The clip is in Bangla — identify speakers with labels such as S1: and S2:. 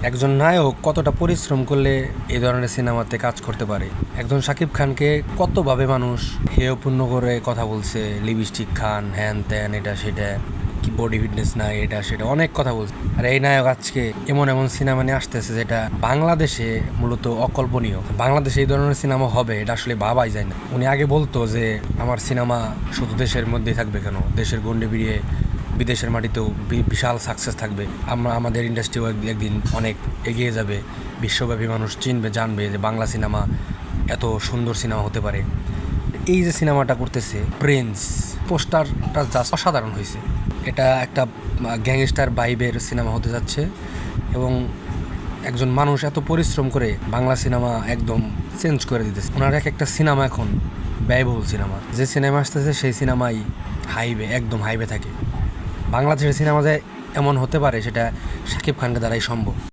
S1: একজন নায়ক কতটা পরিশ্রম করলে এই ধরনের সিনেমাতে কাজ করতে পারে। একজন শাকিব খানকে কতভাবে মানুষ হেয়পূর্ণ করে কথা বলছে, লিপস্টিক খান, হ্যান ত্যান, এটা সেটা, কি বডি ফিটনেস নাই, এটা সেটা, অনেক কথা বলছে। আর এই নায়ক আজকে এমন এমন সিনেমা নিয়ে আসতেছে যেটা বাংলাদেশে মূলত অকল্পনীয়। বাংলাদেশে এই ধরনের সিনেমা হবে এটা আসলে ভাবাই যায় না। উনি আগে বলতো যে আমার সিনেমা শুধু দেশের মধ্যেই থাকবে কেন, দেশের গণ্ডি পেরিয়ে বিদেশের মাটিতেও বিশাল সাকসেস থাকবে, আমাদের ইন্ডাস্ট্রিও একদিন অনেক এগিয়ে যাবে, বিশ্বব্যাপী মানুষ চিনবে, জানবে যে বাংলা সিনেমা এত সুন্দর সিনেমা হতে পারে। এই যে সিনেমাটা করতেছে প্রিন্স, পোস্টারটা জাস্ট অসাধারণ হয়েছে। এটা একটা গ্যাংস্টার ভাইবের সিনেমা হতে যাচ্ছে এবং একজন মানুষ এত পরিশ্রম করে বাংলা সিনেমা একদম চেঞ্জ করে দিতেছে। ওনার একটা সিনেমা এখন ব্যয়বহুল সিনেমা, যে সিনেমা আসতেছে সেই সিনেমাই একদম হাইবে থাকে। বাংলাদেশের সিনেমা যে এমন হতে পারে সেটা শাকিব খানকে দ্বারাই সম্ভব।